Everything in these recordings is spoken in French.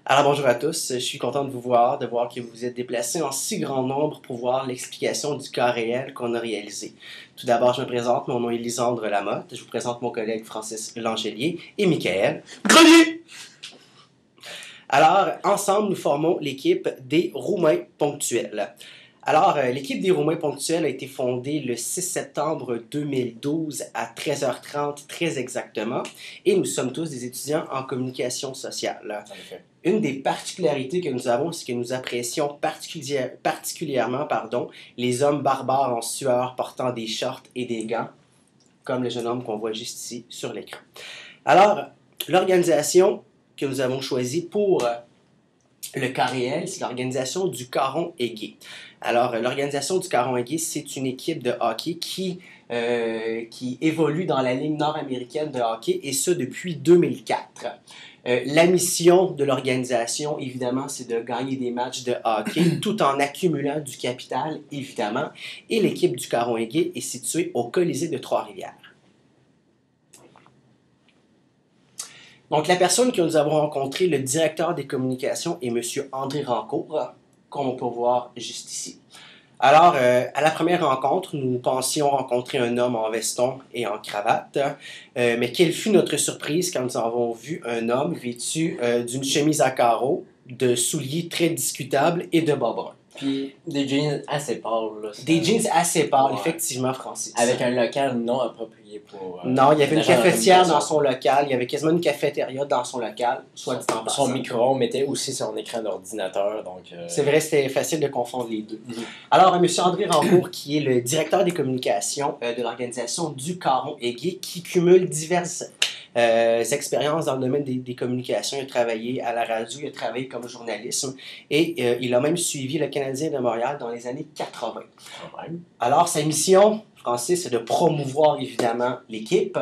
Alors bonjour à tous, je suis content de vous voir, de voir que vous vous êtes déplacés en si grand nombre pour voir l'explication du cas réel qu'on a réalisé. Tout d'abord, je me présente, mon nom est Lisandre Lamotte, je vous présente mon collègue Francis Langelier et Michael Grenier. Alors, ensemble, nous formons l'équipe des Roumains ponctuels. Alors, l'équipe des Roumains ponctuels a été fondée le 6 septembre 2012 à 13h30 très exactement, et nous sommes tous des étudiants en communication sociale. Une des particularités que nous avons, c'est que nous apprécions particulièrement les hommes barbares en sueur portant des shorts et des gants, comme le jeune homme qu'on voit juste ici sur l'écran. Alors, l'organisation que nous avons choisie pour le cas réel, c'est l'organisation du Caron Aigué. Alors, l'organisation du Caron Aigué, c'est une équipe de hockey qui évolue dans la Ligue nord-américaine de hockey, et ce depuis 2004. La mission de l'organisation, évidemment, c'est de gagner des matchs de hockey tout en accumulant du capital, évidemment. Et l'équipe du Caron Aigué est située au Colisée de Trois-Rivières. Donc, la personne que nous avons rencontrée, le directeur des communications, est M. André Rancourt, qu'on peut voir juste ici. Alors, à la première rencontre, nous pensions rencontrer un homme en veston et en cravate, mais quelle fut notre surprise quand nous avons vu un homme vêtu d'une chemise à carreaux, de souliers très discutables et de bas bruns. Puis des jeans assez pâles. Là, des jeans assez pâles, effectivement, Francis. Avec un local non approprié pour... non, il y avait une cafetière dans son local, il y avait quasiment une cafétéria dans son local, soit dit en passant. Son micro-ondes mettait aussi son écran d'ordinateur, donc... C'est vrai, c'était facile de confondre les deux. Alors, M. André Rancourt, qui est le directeur des communications de l'organisation du Caron Aigué, qui cumule diverses expériences dans le domaine des communications. Il a travaillé à la radio, il a travaillé comme journaliste et il a même suivi le Canadien de Montréal dans les années 80. Alors, sa mission, Francis, c'est de promouvoir évidemment l'équipe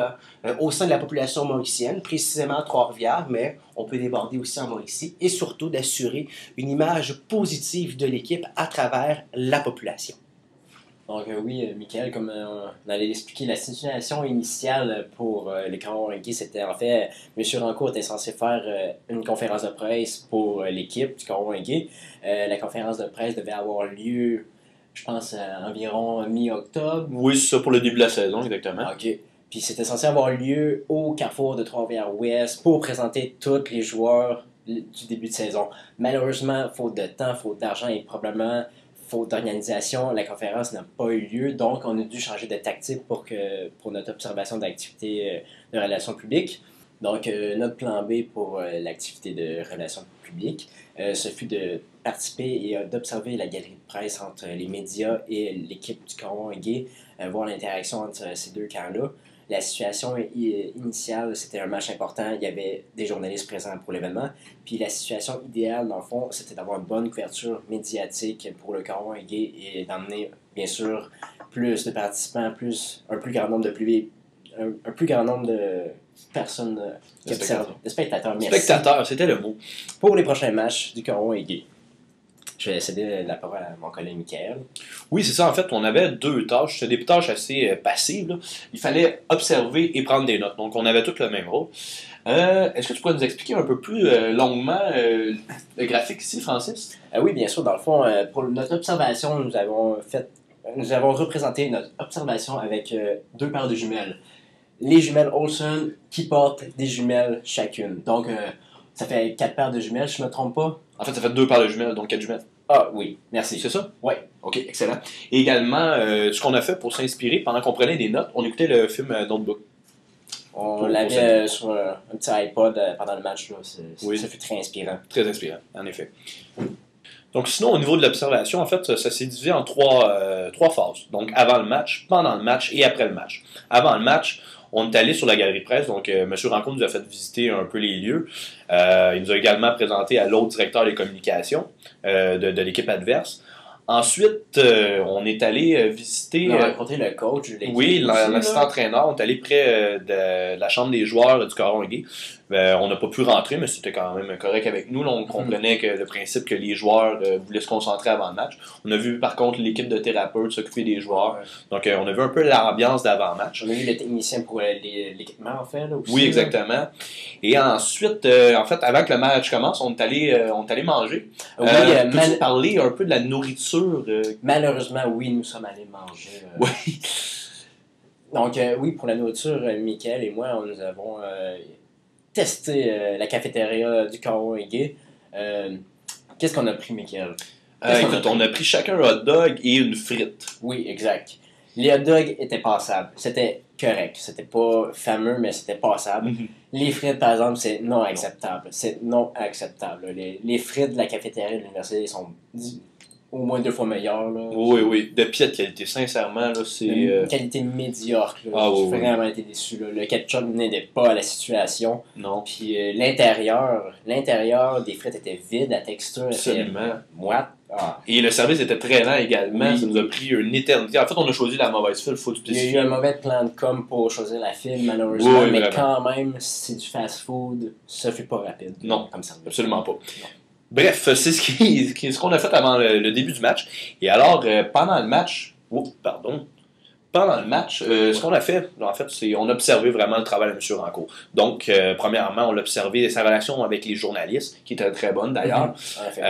au sein de la population mauricienne, précisément à Trois-Rivières, mais on peut déborder aussi en Mauricie, et surtout d'assurer une image positive de l'équipe à travers la population. Donc oui, Michael, comme on allait l'expliquer, la situation initiale pour les Caron Aigué, c'était en fait, M. Rancourt était censé faire une conférence de presse pour l'équipe du Caron Aigué. La conférence de presse devait avoir lieu, je pense, environ mi-octobre. Oui, c'est ça, pour le début de la saison, exactement. OK. Puis c'était censé avoir lieu au Carrefour de Trois-Rivières-Ouest pour présenter tous les joueurs du début de saison. Malheureusement, faute de temps, faute d'argent et probablement faute d'organisation, la conférence n'a pas eu lieu, donc on a dû changer de tactique pour notre observation d'activité de relations publiques. Donc notre plan B pour l'activité de relations publiques, ce fut de participer et d'observer la galerie de presse entre les médias et l'équipe du Caron Aigué, voir l'interaction entre ces deux camps-là. La situation initiale, c'était un match important. Il y avait des journalistes présents pour l'événement. Puis la situation idéale, dans le fond, c'était d'avoir une bonne couverture médiatique pour le Caron Aigué et d'emmener, bien sûr, plus de participants, un plus grand nombre de personnes qui observent. De spectateurs, merci. Spectateurs, c'était le mot. Pour les prochains matchs du Caron Aigué. Je vais céder la parole à mon collègue Michael. Oui, c'est ça. En fait, on avait deux tâches. C'était des tâches assez passives, là. Il fallait observer et prendre des notes. Donc, on avait tous le même rôle. Est-ce que tu pourrais nous expliquer un peu plus longuement le graphique ici, Francis? Oui, bien sûr. Dans le fond, pour notre observation, nous avons représenté notre observation avec deux paires de jumelles. Les jumelles Olsen qui portent des jumelles chacune. Donc, ça fait 4 paires de jumelles, je ne me trompe pas. En fait, ça fait 2 paires de jumelles, donc 4 jumelles. Ah oui, merci. C'est ça? Oui. OK, excellent. Et également, ce qu'on a fait pour s'inspirer, pendant qu'on prenait des notes, on écoutait le film Notebook. On l'avait sur un petit iPod pendant le match. Là. Oui. Ça fut très inspirant. Très inspirant, en effet. Donc sinon, au niveau de l'observation, en fait, ça s'est divisé en trois phases. Donc avant le match, pendant le match et après le match. Avant le match, on est allé sur la galerie de presse, donc M. Rancourt nous a fait visiter un peu les lieux. Il nous a également présenté à l'autre directeur des communications de l'équipe adverse. Ensuite, on est allé visiter... On a rencontré le coach de l'équipe. Oui, l'assistant entraîneur. On est allé près de la chambre des joueurs du Caron Aigué. On n'a pas pu rentrer, mais c'était quand même correct avec nous. Là, on comprenait que le principe que les joueurs voulaient se concentrer avant le match. On a vu par contre l'équipe de thérapeutes s'occuper des joueurs. Donc on a vu un peu l'ambiance d'avant-match. On a eu le technicien pour l'équipement en fait. Là, aussi, oui, exactement. Et ensuite, en fait, avant que le match commence, on est allé manger. Oui, peux-tu parler un peu de la nourriture? Malheureusement, oui, nous sommes allés manger. Oui. Donc, oui, pour la nourriture, Mickaël et moi, nous avons testé la cafétéria du Caron Gay. Qu'est-ce qu'on a pris, Mickaël? Écoute, on a pris chacun un hot dog et une frite. Oui, exact. Les hot dogs étaient passables. C'était correct. C'était pas fameux, mais c'était passable. Les frites, par exemple, c'est non acceptable. C'est non acceptable. Les frites de la cafétéria de l'université sont au moins 2 fois meilleures. Là. Oui. De pied de qualité, sincèrement. Là, c'est une qualité médiocre. Là. J'ai vraiment été déçu. Là. Le ketchup n'aidait pas à la situation. Non. Puis l'intérieur des frites était vide, la texture était moite. Et le service était très lent également. Oui. Ça nous a pris une éternité. En fait, on a choisi la mauvaise file, faut spécifier. Il y a eu un mauvais plan de com pour choisir la file, malheureusement. Oui, mais vraiment. Quand même, c'est du fast-food, ça fait pas rapide. Non, comme ça. Absolument pas. Non. Bref, c'est ce qu'on a fait avant le début du match. Et alors, pendant le match, ce qu'on a fait, en fait, c'est on a observé vraiment le travail de M. Rancourt. Donc, premièrement, on a observé sa relation avec les journalistes, qui était très bonne d'ailleurs. C'est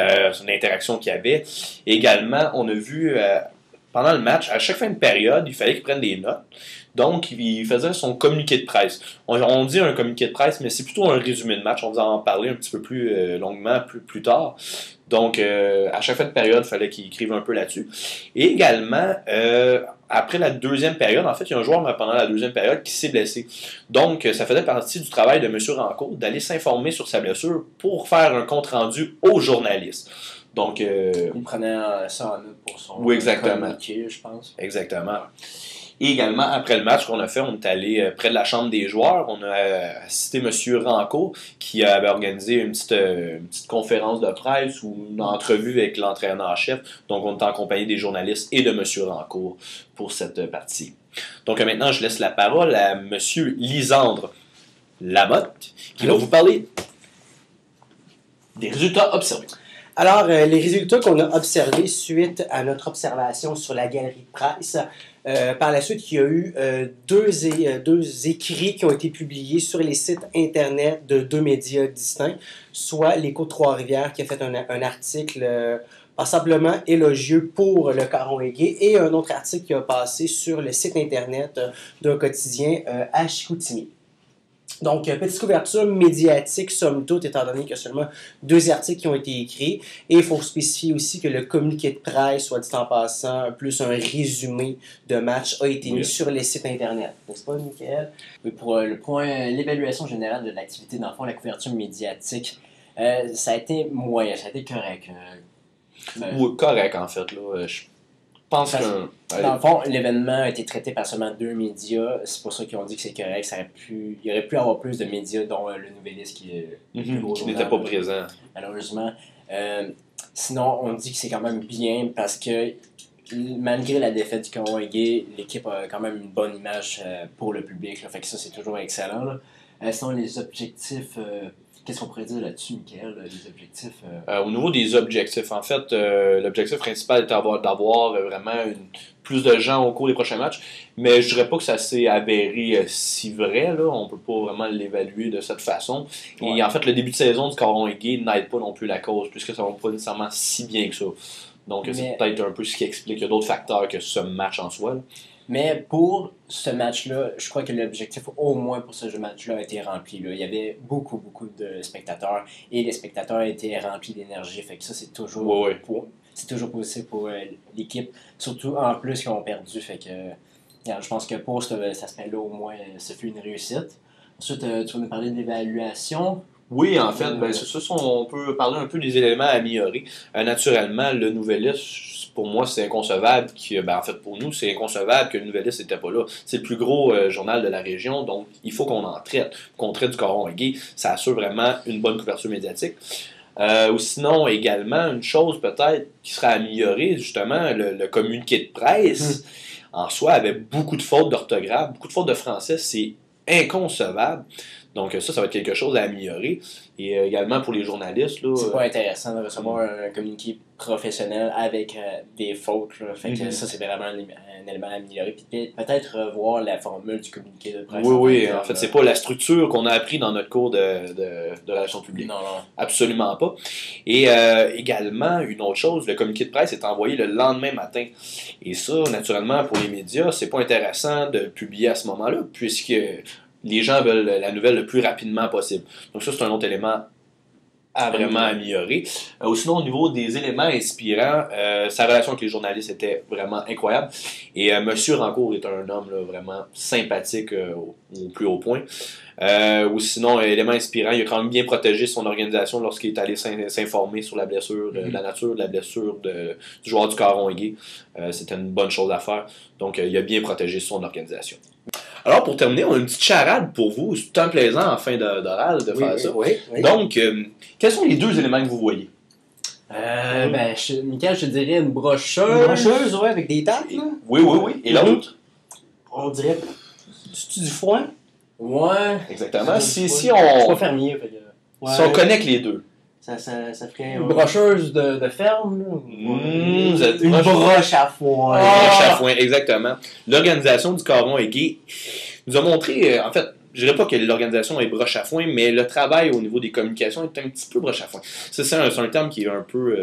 une interaction qu'il y avait. Également, on a vu, pendant le match, à chaque fin de période, il fallait qu'il prenne des notes. Donc, il faisait son communiqué de presse. On dit un communiqué de presse, mais c'est plutôt un résumé de match. On va en parler un petit peu plus longuement plus tard. Donc, à chaque fin de période, il fallait qu'il écrive un peu là-dessus. Et également, après la deuxième période, en fait, il y a un joueur pendant la deuxième période qui s'est blessé. Donc, ça faisait partie du travail de M. Rancourt d'aller s'informer sur sa blessure pour faire un compte-rendu aux journalistes. Donc, il prenait ça en note pour son communiqué, je pense. Exactement. Et également, après le match qu'on a fait, on est allé près de la chambre des joueurs. On a assisté M. Rancourt qui avait organisé une petite conférence de presse ou une entrevue avec l'entraîneur-chef. Donc, on est en compagnie des journalistes et de M. Rancourt pour cette partie. Donc, maintenant, je laisse la parole à M. Lisandre Lamotte qui va vous parler des résultats observés. Alors, les résultats qu'on a observés suite à notre observation sur la galerie de presse, par la suite, il y a eu deux écrits qui ont été publiés sur les sites Internet de 2 médias distincts, soit l'Écho de Trois-Rivières qui a fait un article passablement élogieux pour le Caron Gay et un autre article qui a passé sur le site Internet d'un quotidien à Chicoutimi. Donc, petite couverture médiatique, somme toute, étant donné qu'il y a seulement 2 articles qui ont été écrits. Et il faut spécifier aussi que le communiqué de presse, soit dit en passant, plus un résumé de match, a été mis sur les sites Internet. N'est-ce pas, Mickaël? Oui, pour le point, l'évaluation générale de l'activité, dans le fond, la couverture médiatique, ça a été moyen, ça a été correct. Oui, correct, en fait. Là, je pense que... Dans le fond, l'événement a été traité par seulement 2 médias. C'est pour ça qu'ils ont dit que c'est correct. Il aurait pu avoir plus de médias, dont le Nouvelliste qui est qui n'était pas présent. Malheureusement. Sinon, on dit que c'est quand même bien parce que malgré la défaite du Caron Gay, l'équipe a quand même une bonne image pour le public. Là. Fait que ça, c'est toujours excellent. Là. Sinon, les objectifs... Qu'est-ce qu'on pourrait dire là-dessus, Mickaël, les objectifs? Au niveau des objectifs, en fait, l'objectif principal est d'avoir vraiment plus de gens au cours des prochains matchs, mais je dirais pas que ça s'est avéré si vrai, là. On peut pas vraiment l'évaluer de cette façon. Ouais. Et en fait, le début de saison du Caron Gay n'aide pas non plus la cause, puisque ça va pas nécessairement si bien que ça. Donc, c'est peut-être un peu ce qui explique. Il y a d'autres facteurs que ce match en soi, là. Mais pour ce match-là, je crois que l'objectif, au moins pour ce match-là, a été rempli. Là. Il y avait beaucoup de spectateurs et les spectateurs étaient remplis d'énergie. Fait que ça, c'est toujours, c'est toujours positif pour l'équipe. Surtout en plus qu'ils ont perdu. Fait que je pense que pour cet aspect-là, au moins, ça fut une réussite. Ensuite, tu vas nous parler de l'évaluation. Oui, en fait, c'est ça. On peut parler un peu des éléments à améliorer. Naturellement, le Nouvelliste, pour moi, c'est inconcevable. En fait, pour nous, c'est inconcevable que le Nouvelliste n'était pas là. C'est le plus gros journal de la région, donc il faut qu'on en traite. Qu'on traite du Caron Gay, ça assure vraiment une bonne couverture médiatique. Ou sinon, également, une chose peut-être qui serait améliorée, justement, le communiqué de presse, en soi, avait beaucoup de fautes d'orthographe, beaucoup de fautes de français. C'est inconcevable. Donc ça va être quelque chose à améliorer. Et également pour les journalistes. Là, C'est pas intéressant de recevoir un communiqué professionnel avec des fautes. Là. Fait que ça, c'est vraiment un élément à améliorer. Puis peut-être revoir la formule du communiqué de presse. Oui, en fait, c'est pas la structure qu'on a appris dans notre cours de relations publiques. Non. Absolument pas. Et également, une autre chose, le communiqué de presse est envoyé le lendemain matin. Et ça, naturellement, pour les médias, c'est pas intéressant de le publier à ce moment-là, puisque les gens veulent la nouvelle le plus rapidement possible. Donc ça, c'est un autre élément à vraiment améliorer. Ou sinon, au niveau des éléments inspirants, sa relation avec les journalistes était vraiment incroyable. Et M. Rancourt est un homme là, vraiment sympathique au plus haut point. Ou sinon, élément inspirant, il a quand même bien protégé son organisation lorsqu'il est allé s'informer sur la blessure, la nature de la blessure du joueur du Caron Aigué. C'était une bonne chose à faire. Donc, il a bien protégé son organisation. Alors, pour terminer, on a une petite charade pour vous. C'est tout un plaisant en fin d'oral de faire ça. Oui. Donc, quels sont les deux éléments que vous voyez? Michael, je te dirais une brocheuse. Une brocheuse, ouais, avec des dates, là. Oui. Et l'autre? On dirait. C'est-tu du foin? Ouais. Exactement. Si Je suis pas on fermier. si on connecte les deux. Ça ferait. Une brocheuse de ferme. Là. Vous êtes Une broche à foin. Broche à foin, exactement. L'organisation du Caron Aigué nous a montré, en fait, je dirais pas que l'organisation est broche à foin, mais le travail au niveau des communications est un petit peu broche à foin. Ça, c'est un terme qui est un peu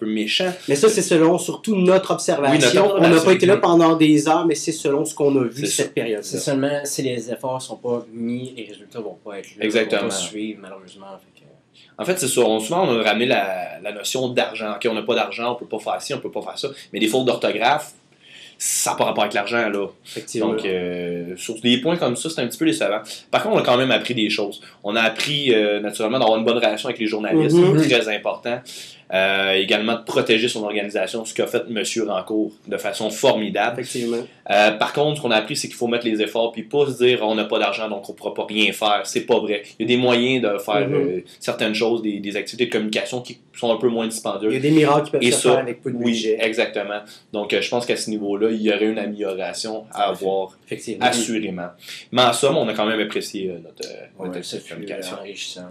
méchant. Mais ça, c'est selon surtout notre observation. Oui, notre On n'a observation. pas été là pendant des heures, mais c'est selon ce qu'on a vu cette période. C'est seulement si les efforts sont pas mis, les résultats vont pas être là. Exactement. Vont pas suivre, malheureusement. Fait que... En fait, c'est ça. Souvent, on a ramené la notion d'argent. OK, on n'a pas d'argent, on peut pas faire ci, on peut pas faire ça. Mais des fautes d'orthographe, ça n'a pas rapport avec l'argent, là. Effectivement. Donc, sur des points comme ça, c'est un petit peu décevant. Par contre, on a quand même appris des choses. On a appris, naturellement, d'avoir une bonne relation avec les journalistes. C'est très important. Également, de protéger son organisation, ce qu'a fait M. Rancourt de façon formidable. Effectivement. Par contre, ce qu'on a appris, c'est qu'il faut mettre les efforts puis pas se dire on n'a pas d'argent donc on ne pourra pas rien faire. C'est pas vrai. Il y a des moyens de faire certaines choses, des activités de communication qui sont un peu moins dispendieuses. Il y a des miracles qui peuvent Et se ça, faire avec peu de budget. Oui, exactement. Donc, je pense qu'à ce niveau-là, il y aurait une amélioration à avoir, Effectivement. assurément. Mais en somme, on a quand même apprécié notre communication. Enrichissant.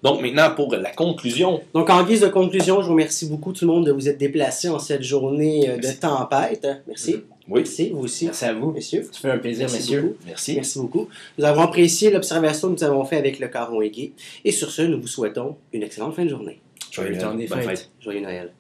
Donc, maintenant, pour la conclusion. Donc, en guise de conclusion, je vous remercie beaucoup tout le monde de vous être déplacés en cette journée de tempête. Merci. Oui. Merci, vous aussi. Merci à vous. Messieurs. Ça fait un plaisir, Merci messieurs. beaucoup. Merci. Merci beaucoup. Nous avons apprécié l'observation que nous avons faite avec le Caron Aigué. Et sur ce, nous vous souhaitons une excellente fin de journée. Joyeux Temps des bonne fêtes. fête. Joyeux Noël.